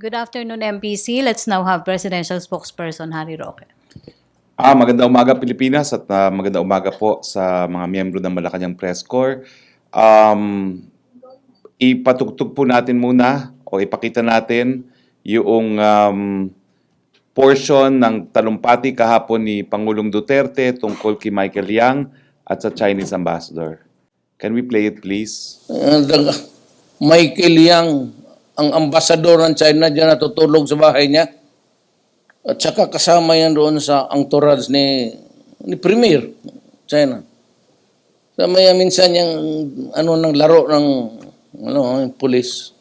Good afternoon, MPC. Let's now have Presidential Spokesperson Harry Roque. Magandang umaga Pilipinas at magandang umaga po sa mga miyembro ng Malacañang Press Corps. Ipatugtog po natin muna o ipakita natin yung portion ng talumpati kahapon ni Pangulong Duterte tungkol kay Michael Yang at sa Chinese Ambassador. Can we play it please? Michael Yang, ang ambasador ng China dyan natutulog sa bahay niya. At saka kasama yan doon sa entourage ni Premier China. Sa maya minsan yung ng laro ng pulis.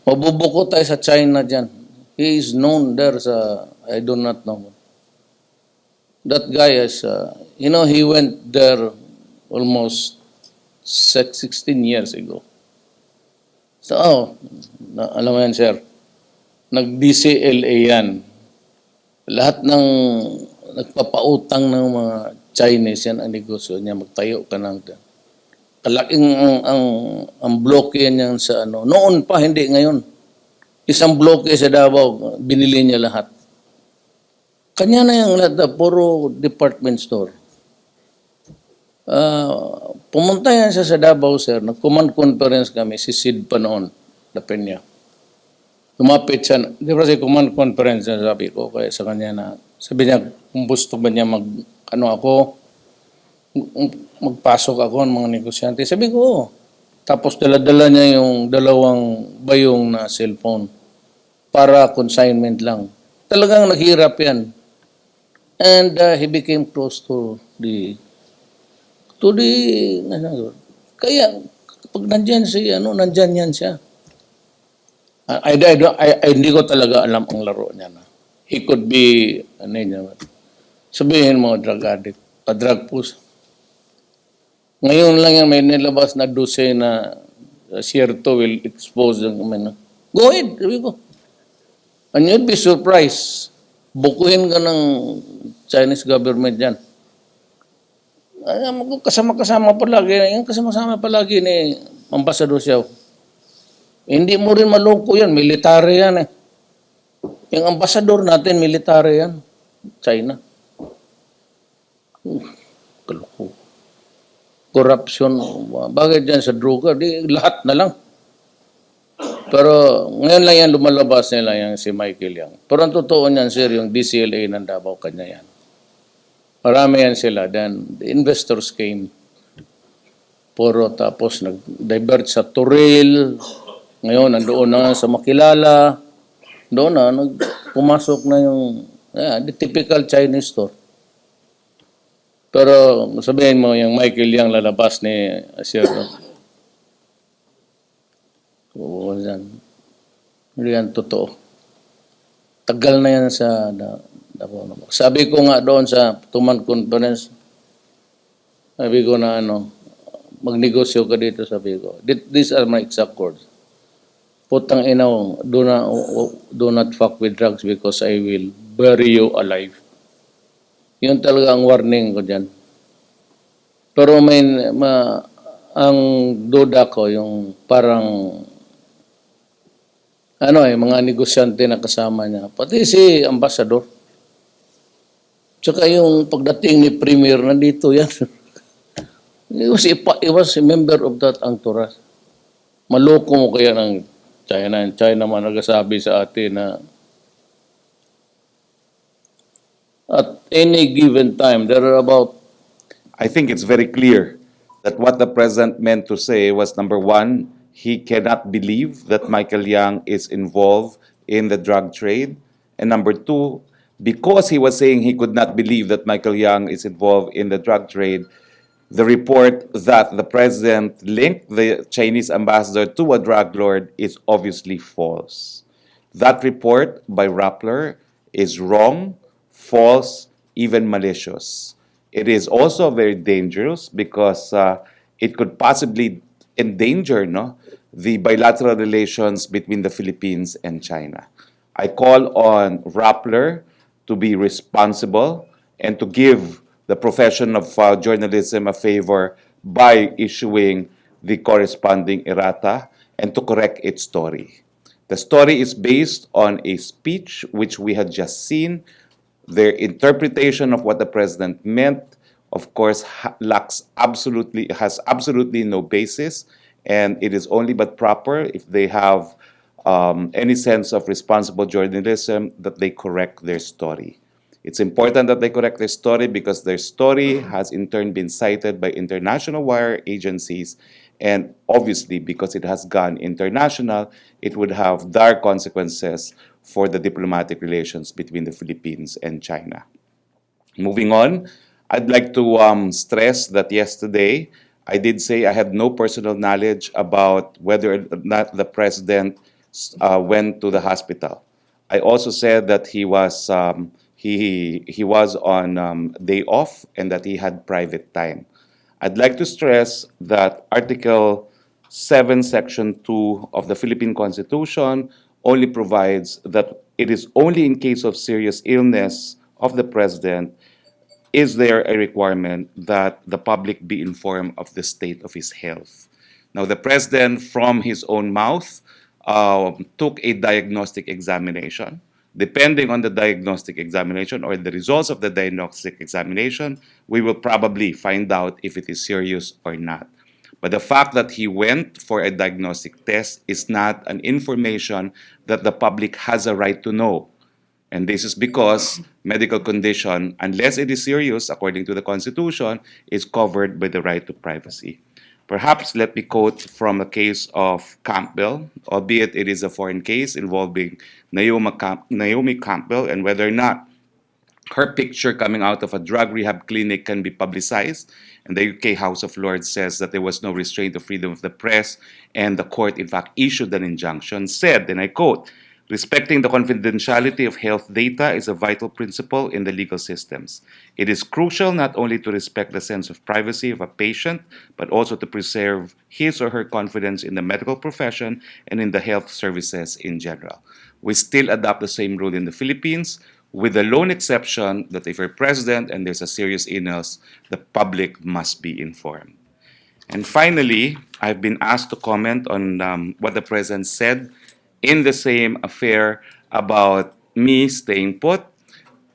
Mabubuko tayo sa China dyan. He is known there sa, I do not know. That guy is, he went there almost 16 years ago. So, alam mo yan, sir, nag-DCLA yan. Lahat ng nagpapautang ng mga Chinese yan ang negosyo niya, magtayo ka ng kalaking ang bloke yan sa Noon pa, hindi ngayon. Isang bloke sa Davao, binili niya lahat. Kanya na yung lahat, puro department store. Pumunta yan siya sa Davao, sir. Nag-command conference kami, si Sid pa noon, lapin niya. Lumapit siya, di ba si command conference na sabi ko, kaya sa kanya na, sabi niya, kung gusto ba niya magpasok ako ng mga negosyante. Sabi ko, oh. Tapos dala-dala niya yung dalawang bayong na cellphone para consignment lang. Talagang naghirap yan. And he became close to the kaya kapag nandyan siya, nandyan yan siya. Hindi ko talaga alam ang laro niya na. He could be, sabihin mo, drug addict, drug push. Ngayon lang yan, may nilabas na 12 na Sierto will expose them. Go ahead, sabi ko. And you'd be surprised. Bukuhin ka ng Chinese government yan. Kasama-kasama palagi ni Ambassador Xiao. Hindi mo rin maloko yan, military yan eh. Yung ambassador natin, military yan. China. Kaloko. Corruption. Bakit dyan sa droga? Lahat na lang. Pero ngayon lang yan lumalabas nila yung si Michael Yang. Pero ang totoo niyan, sir, yung DCLA ng Davao, kanya yan. Marami yan sila. Then the investors came. Puro tapos nag-divert sa Turil. Ngayon, nandoon na sa Makilala. Doon na, pumasok na yung the typical Chinese store. Pero sabihin mo, yung Michael Yang lalabas ni Sierra. Oo, yan. Hindi yan totoo. Tagal na yan sa sabi ko nga doon sa Tuman Conference, sabi ko na magnegosyo ka dito, sabi ko. These are my exact words. Putang inaw, do not fuck with drugs because I will bury you alive. Yun talaga ang warning ko dyan. Pero ang duda ko, yung parang mga negosyante na kasama niya. Pati si Ambassador. Tsaka yung pagdating ni Premier, nandito yan. He was a member of that entourage. Maloko mo kaya ng China. China man nagsasabi sa atin na at any given time, there are about... I think it's very clear that what the President meant to say was, number one, he cannot believe that Michael Yang is involved in the drug trade. And number two, because he was saying he could not believe that Michael Yang is involved in the drug trade, the report that the President linked the Chinese ambassador to a drug lord is obviously false. That report by Rappler is wrong, false, even malicious. It is also very dangerous because it could possibly endanger the bilateral relations between the Philippines and China. I call on Rappler to be responsible and to give the profession of journalism a favor by issuing the corresponding errata and to correct its story. The story is based on a speech which we had just seen. Their interpretation of what the president meant, of course, has absolutely no basis, and it is only but proper if they have any sense of responsible journalism that they correct their story. It's important that they correct their story because their story has in turn been cited by international wire agencies, and obviously because it has gone international, it would have dire consequences for the diplomatic relations between the Philippines and China. Moving on, I'd like to stress that yesterday I did say I had no personal knowledge about whether or not the president went to the hospital. I also said that he was on day off and that he had private time. I'd like to stress that Article 7, Section 2 of the Philippine Constitution only provides that it is only in case of serious illness of the president is there a requirement that the public be informed of the state of his health. Now, the president, from his own mouth, took a diagnostic examination. Depending on the diagnostic examination or the results of the diagnostic examination, we will probably find out if it is serious or not. But the fact that he went for a diagnostic test is not an information that the public has a right to know. And this is because medical condition, unless it is serious, according to the Constitution, is covered by the right to privacy. Perhaps let me quote from a case of Campbell, albeit it is a foreign case involving Naomi Campbell and whether or not her picture coming out of a drug rehab clinic can be publicized. And the UK House of Lords says that there was no restraint of freedom of the press, and the court, in fact, issued an injunction, said, and I quote, respecting the confidentiality of health data is a vital principle in the legal systems. It is crucial not only to respect the sense of privacy of a patient, but also to preserve his or her confidence in the medical profession and in the health services in general. We still adopt the same rule in the Philippines, with the lone exception that if you're president and there's a serious illness, the public must be informed. And finally, I've been asked to comment on what the president said in the same affair about me staying put.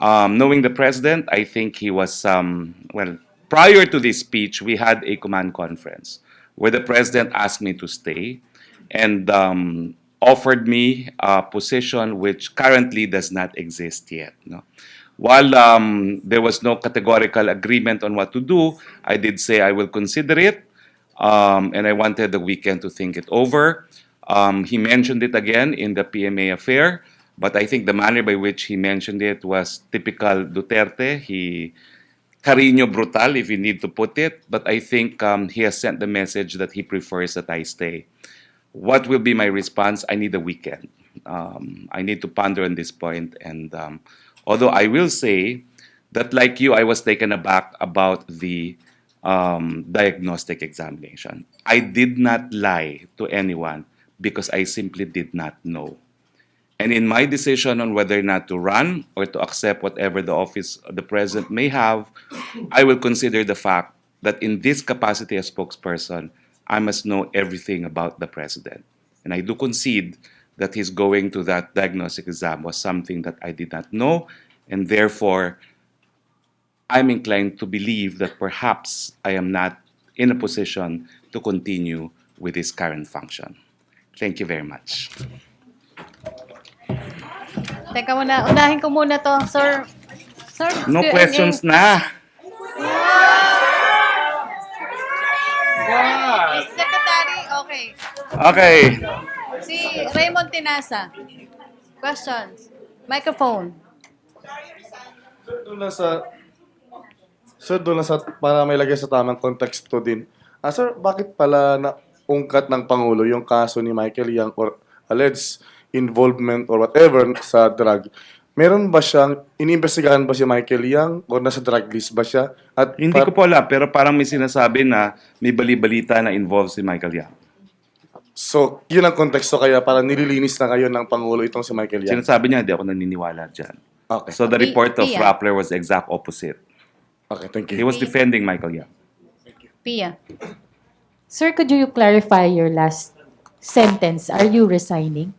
Knowing the president, I think he was, prior to this speech, we had a command conference where the president asked me to stay and offered me a position which currently does not exist yet. No? While there was no categorical agreement on what to do, I did say I will consider it, and I wanted the weekend to think it over. He mentioned it again in the PMA affair, but I think the manner by which he mentioned it was typical Duterte. He cariño brutal, if you need to put it, but I think he has sent the message that he prefers that I stay. What will be my response? I need a weekend. I need to ponder on this point, and although I will say that, like you, I was taken aback about the diagnostic examination. I did not lie to anyone because I simply did not know. And in my decision on whether or not to run or to accept whatever the office of the president may have, I will consider the fact that in this capacity as spokesperson, I must know everything about the president. And I do concede that his going to that diagnostic exam was something that I did not know, and therefore, I'm inclined to believe that perhaps I am not in a position to continue with this current function. Thank you very much. Teka muna, unahin ko muna to, sir. Sir, No Q&A. questions na. Secretary, okay. Okay. Si Raymond Tinasa. Questions. Microphone. Doon lang sa doon lang sa para may lagay sa tamang konteksto din. Sir, bakit pala naungkat ng Pangulo yung kaso ni Michael Yang or alleged involvement or whatever sa drug? Meron ba siyang, iniimbestigahan ba si Michael Yang or nasa drug list ba siya? At Hindi ko po alam, pero parang may sinasabi na may bali-balita na involved si Michael Yang. So, yun ang konteksto kaya para nililinis na ngayon ng Pangulo itong si Michael Yang. Sinasabi niya, hindi ako naniniwala dyan. Okay. So the report of Pia. Rappler was the exact opposite. Okay, thank He you. was defending Michael Yang. Pia. Sir, could you clarify your last sentence, are you resigning?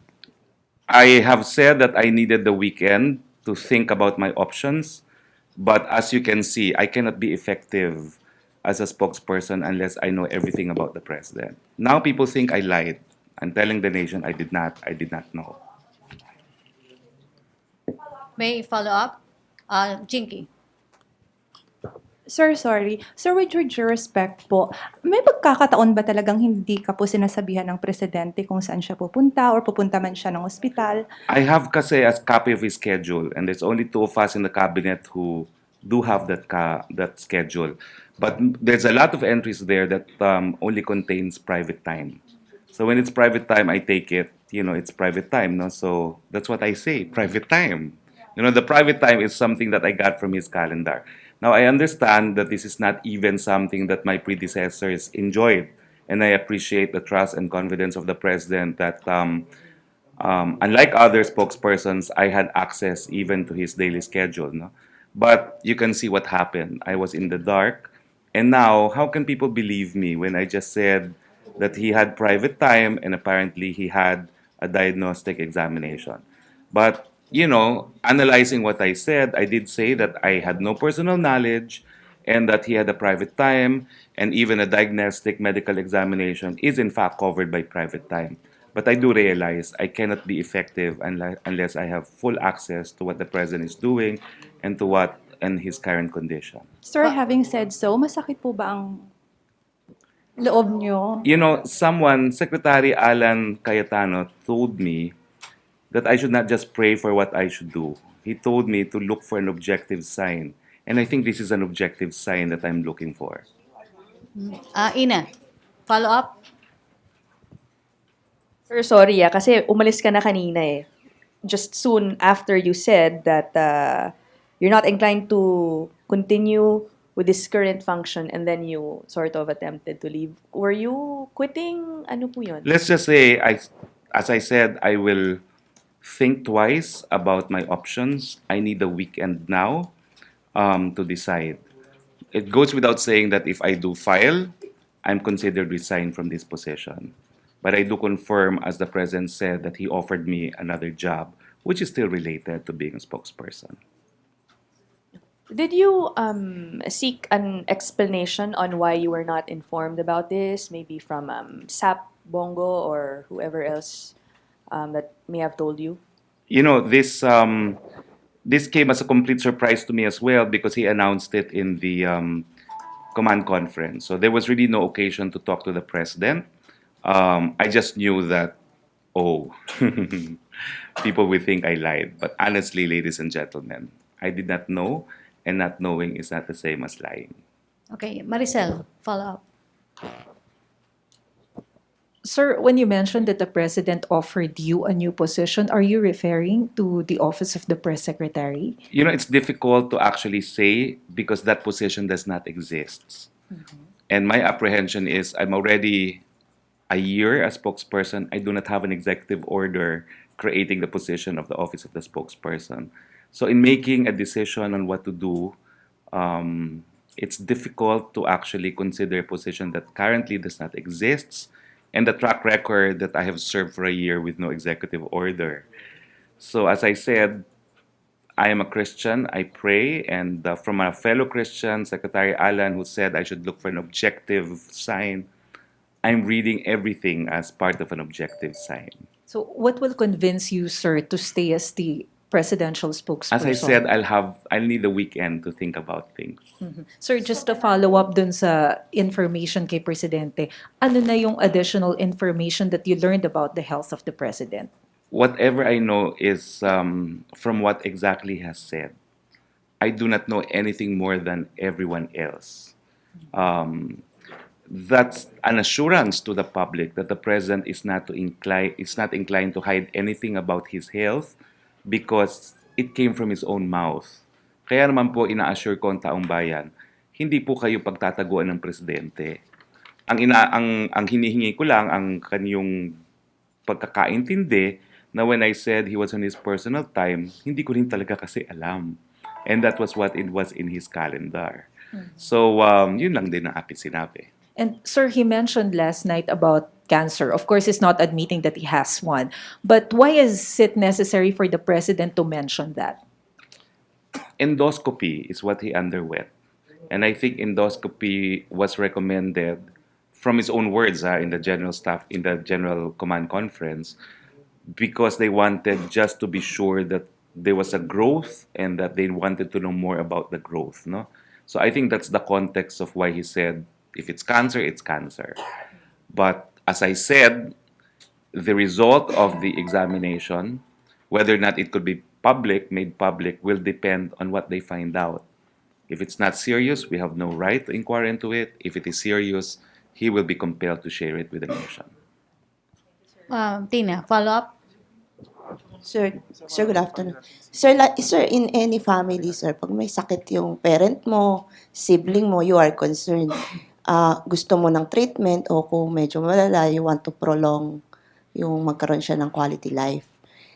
I have said that I needed the weekend to think about my options, but as you can see, I cannot be effective as a spokesperson unless I know everything about the president. Now people think I lied. I'm telling the nation I did not. I did not know. May I follow up? Jinky. Sir, sorry. Sir, with your due respect po, may pagkakataon ba talagang hindi ka po sinasabihan ng presidente kung saan siya pupunta or pupunta man siya ng ospital? I have kasi a copy of his schedule, and there's only two of us in the cabinet who do have that schedule. But there's a lot of entries there that only contains private time. So when it's private time, I take it. It's private time, no? So that's what I say, private time. The private time is something that I got from his calendar. Now I understand that this is not even something that my predecessors enjoyed, and I appreciate the trust and confidence of the president that. Unlike other spokespersons, I had access even to his daily schedule. No? But you can see what happened. I was in the dark. And now, how can people believe me when I just said that he had private time and apparently he had a diagnostic examination? But, analyzing what I said, I did say that I had no personal knowledge and that he had a private time and even a diagnostic medical examination is in fact covered by private time. But I do realize I cannot be effective unless I have full access to what the president is doing and to what and his current condition. Sir, having said so, masakit po ba ang loob nyo? Secretary Alan Cayetano told me that I should not just pray for what I should do. He told me to look for an objective sign. And I think this is an objective sign that I'm looking for. Ina, follow up? Sir, sorry kasi umalis ka na kanina eh. Just soon after you said that you're not inclined to continue with this current function and then you sort of attempted to leave. Were you quitting? Ano po yun? Let's just say, as I said, I will think twice about my options. I need a weekend now to decide. It goes without saying that if I do file, I'm considered resigned from this position. But I do confirm, as the president said, that he offered me another job, which is still related to being a spokesperson. Did you seek an explanation on why you were not informed about this? Maybe from SAP, Bongo, or whoever else that may have told you? This came as a complete surprise to me as well because he announced it in the command conference. So there was really no occasion to talk to the president. I just knew that, people will think I lied. But honestly, ladies and gentlemen, I did not know, and not knowing is not the same as lying. Okay, Maricel, follow up. Sir, when you mentioned that the president offered you a new position, are you referring to the office of the press secretary? It's difficult to actually say because that position does not exist. And my apprehension is I'm already a year as spokesperson. I do not have an executive order creating the position of the office of the spokesperson. So in making a decision on what to do, it's difficult to actually consider a position that currently does not exist and the track record that I have served for a year with no executive order. So as I said, I am a Christian, I pray, and from a fellow Christian, Secretary Alan, who said I should look for an objective sign, I'm reading everything as part of an objective sign. So what will convince you, sir, to stay as the presidential spokesperson? As I said, I'll need a weekend to think about things. Sir, just to follow up dun sa information kay Presidente, ano na yung additional information that you learned about the health of the President? Whatever I know is from what exactly he has said. I do not know anything more than everyone else. That's an assurance to the public that the president is not inclined to hide anything about his health because it came from his own mouth. Kaya naman po ina-assure ko ang taong bayan, hindi po kayo pagtataguan ng presidente. Ang hinihingi ko lang ang kanyang pagkakaintindi na when I said he was on his personal time, hindi ko rin talaga kasi alam. And that was what it was in his calendar. So, yun lang din ang aking sinabi. And sir, he mentioned last night about cancer. Of course, he's not admitting that he has one. But why is it necessary for the president to mention that? Endoscopy is what he underwent. And I think endoscopy was recommended from his own words in the general command conference, because they wanted just to be sure that there was a growth and that they wanted to know more about the growth. No? So I think that's the context of why he said, if it's cancer, it's cancer. But as I said, the result of the examination, whether or not it could be made public, will depend on what they find out. If it's not serious, we have no right to inquire into it. If it is serious, he will be compelled to share it with the nation. Tina, follow up? Sir, good afternoon. Sir, in any family, sir, pag may sakit yung parent mo, sibling mo, you are concerned. Gusto mo ng treatment o kung medyo malala, you want to prolong yung magkaroon siya ng quality life.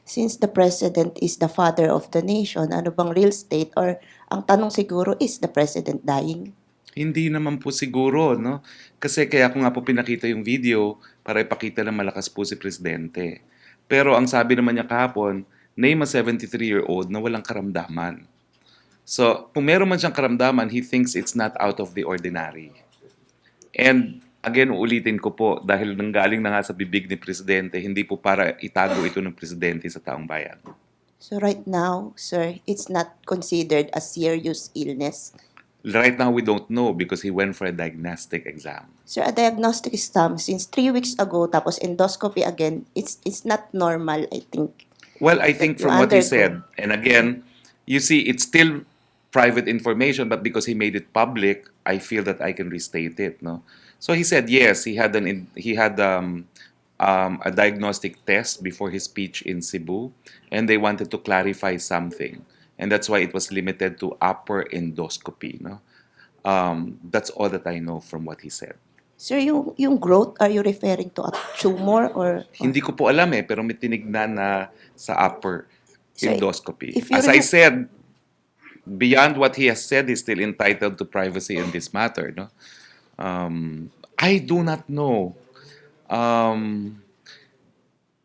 Since the president is the father of the nation, ano bang real state, or ang tanong siguro, is the president dying? Hindi naman po siguro, no? Kasi kaya ko nga po pinakita yung video para ipakita na malakas po si Presidente. Pero ang sabi naman niya kahapon, name a 73-year-old na walang karamdaman. So, kung meron man siyang karamdaman, he thinks it's not out of the ordinary. And again, uulitin ko po, dahil nanggaling na nga sa bibig ni Presidente, hindi po para itago ito ng Presidente sa taong bayan. So right now, sir, it's not considered a serious illness. Right now, we don't know because he went for a diagnostic exam. Sir, a diagnostic exam since 3 weeks ago, tapos endoscopy again, it's not normal, I think. Well, I think You from what he undergo. said, and again, you see, it's still private information, but because he made it public, I feel that I can restate it. No, so he said yes, he had a diagnostic test before his speech in Cebu, and they wanted to clarify something, and that's why it was limited to upper endoscopy. No, that's all that I know from what he said. Sir, yung growth, are you referring to a tumor or? Hindi ko po alam pero may tinignan na sa upper So, endoscopy. if you As I remove- said, beyond what he has said, he's still entitled to privacy in this matter. No, I do not know.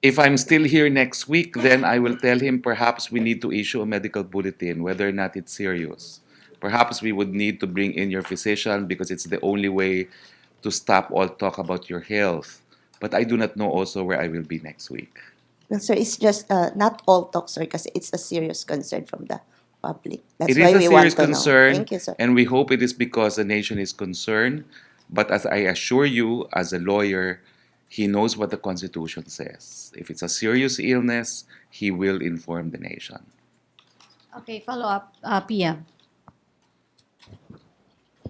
If I'm still here next week, then I will tell him perhaps we need to issue a medical bulletin, whether or not it's serious. Perhaps we would need to bring in your physician because it's the only way to stop all talk about your health. But I do not know also where I will be next week. Well, sir, it's just not all talk, sir, kasi it's a serious concern from the public. That's It why is a we want serious to know. concern, Thank you, sir. and we hope it is because the nation is concerned. But as I assure you, as a lawyer, he knows what the Constitution says. If it's a serious illness, he will inform the nation. Okay, follow up. Pia.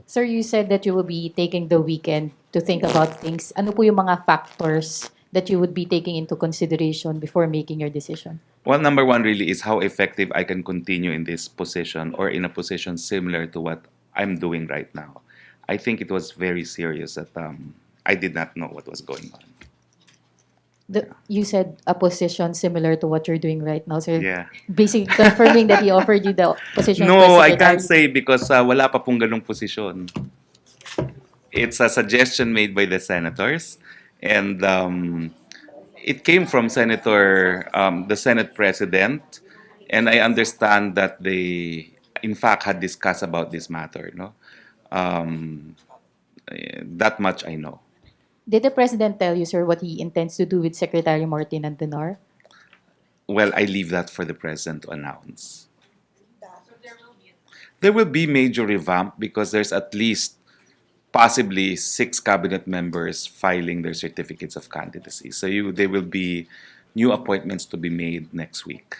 Sir, you said that you will be taking the weekend to think about things. Ano po yung mga factors that you would be taking into consideration before making your decision? Well, number one really is how effective I can continue in this position or in a position similar to what I'm doing right now. I think it was very serious that I did not know what was going on. You said a position similar to what you're doing right now, sir. Yeah. Basically confirming that he offered you the position of No, I President. can't say because wala pa pong ganung posisyon. It's a suggestion made by the senators, and it came from the Senate President, and I understand that they, in fact, had discussed about this matter. No, that much I know. Did the President tell you, sir, what he intends to do with Secretary Martin Antonar? Well, I leave that for the President to announce. There will be major revamp because there's at least possibly 6 cabinet members filing their certificates of candidacy. So there will be new appointments to be made next week.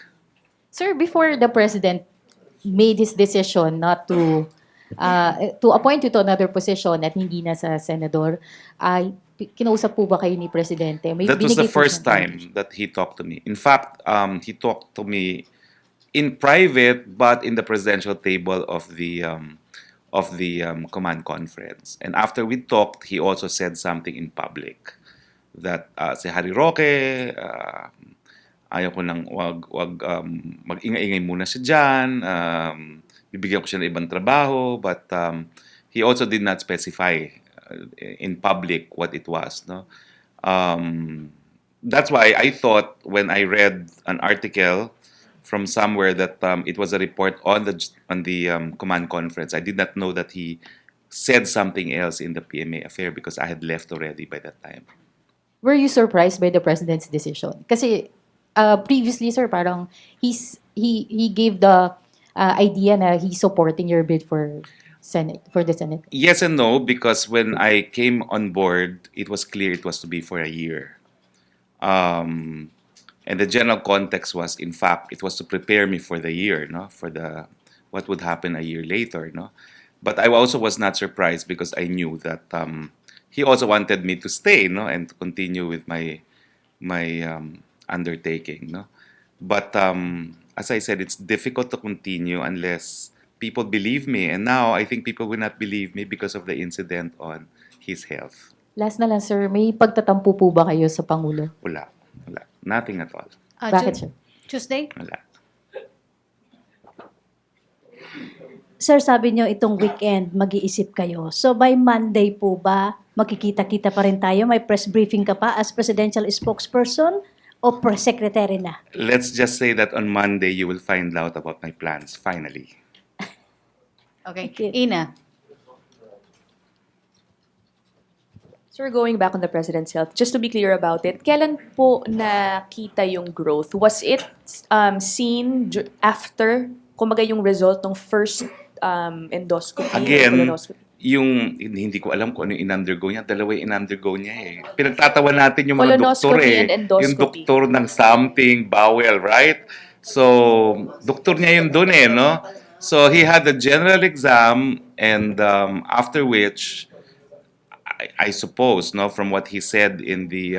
Sir, before the President made his decision not to appoint you to another position at hindi na sa senador, kinausap po ba kayo ni Presidente? That was the Binigay po first siyang- time that he talked to me. In fact, he talked to me in private, but in the presidential table of the command conference. And after we talked, he also said something in public that si Harry Roque, ayaw ko nang wag mag-ingay-ingay muna siya dyan, bibigyan ko siya ng ibang trabaho, but he also did not specify in public what it was. No, That's why I thought when I read an article from somewhere that it was a report on the command conference. I did not know that he said something else in the PMA affair because I had left already by that time. Were you surprised by the president's decision? Kasi previously, sir, parang he gave the idea na he's supporting your bid for the Senate. Yes and no, because when I came on board, it was clear it was to be for a year. And the general context was, in fact, it was to prepare me for the year, no, for the what would happen a year later, no. But I also was not surprised because I knew that he also wanted me to stay, no, and to continue with my undertaking, no. But as I said, it's difficult to continue unless people believe me, and now I think people will not believe me because of the incident on his health. Last na lang, sir, may pagtatampo po ba kayo sa Pangulo? Wala, nothing at all. Bakit, sir? Tuesday? Wala. Sir, sabi nyo itong weekend mag-iisip kayo. So by Monday po ba, magkikita-kita pa rin tayo? May press briefing ka pa as presidential spokesperson o press secretary na? Let's just say that on Monday you will find out about my plans, finally. Okay. Thank you. Ina. Sir, going back on the President's health, just to be clear about it, kailan po nakita yung growth? Was it seen after, kumbaga yung result ng first endoscopy? Again, colonoscopy? hindi ko alam kung ano yung in-undergo niya. Dalawa yung in-undergo niya eh. Pinagtatawa natin yung mga doktor Colonoscopy eh. and endoscopy. Yung doktor ng something, bowel, right? So, doktor niya yun dun eh, no? So, he had a general exam and after which, I suppose, no, from what he said in the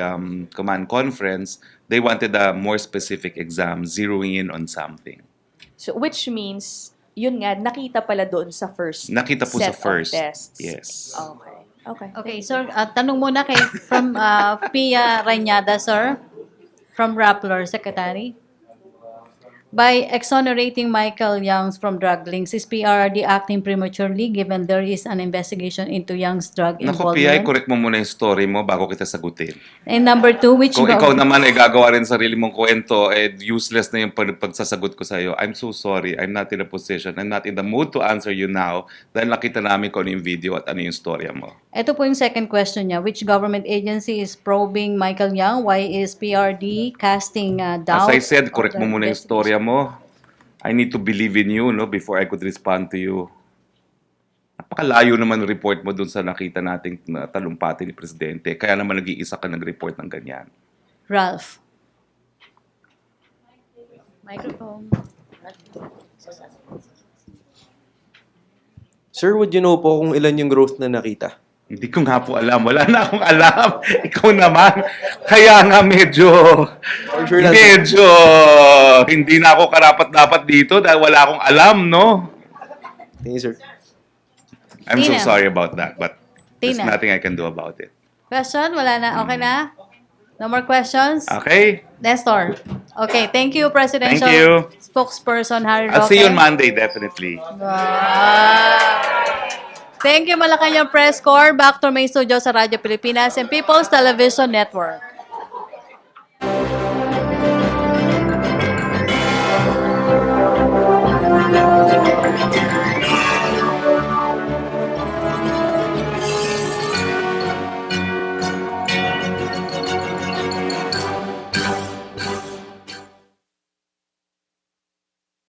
command conference, they wanted a more specific exam, zeroing in on something. So, which means, yun nga, nakita pala doon sa first Nakita po sa set first. of tests. Yes. Okay. Okay, sir, tanong muna kay from Pia Rañada, sir, from Rappler, Secretary. By exonerating Michael Young from drug links, is PRRD acting prematurely given there is an investigation into Young's drug Naku, Pia, involvement? correct mo muna yung story mo bago kita sagutin. And number two, which Kung ikaw naman ay gagawa rin sarili mong kwento, useless na yung pagsasagot ko sa'yo, I'm so sorry. I'm not in a position. I'm not in the mood to answer you now dahil nakita namin kung ano yung video at ano yung storya mo. Ito po yung second question niya. Which government agency is probing Michael Young? Why is PRD casting doubt? As I said, correct on mo the muna yung storya mo. I need to believe in you, no, before I could respond to you. Napakalayo naman ng report mo dun sa nakita nating talumpati ni Presidente. Kaya naman nag-iisa ka nag-report ng ganyan. Ralph. Microphone. Sir, would you know po kung ilan yung growth na nakita? Hindi ko nga po alam. Wala na akong alam. Ikaw naman. Kaya nga medyo hindi na ako karapat-dapat dito dahil wala akong alam, no? Thank you, sir. I'm so Tina. sorry about that, but there's Tina. nothing I can do about it. Question? Wala na? Okay na? No more questions? Okay? Nestor. Okay, thank you, Presidential Thank you. Spokesperson Harry I'll Roque. see you on Monday, definitely. Thank you, Malacañang Press Corps. Back to my studio sa Radyo Pilipinas and People's Television Network.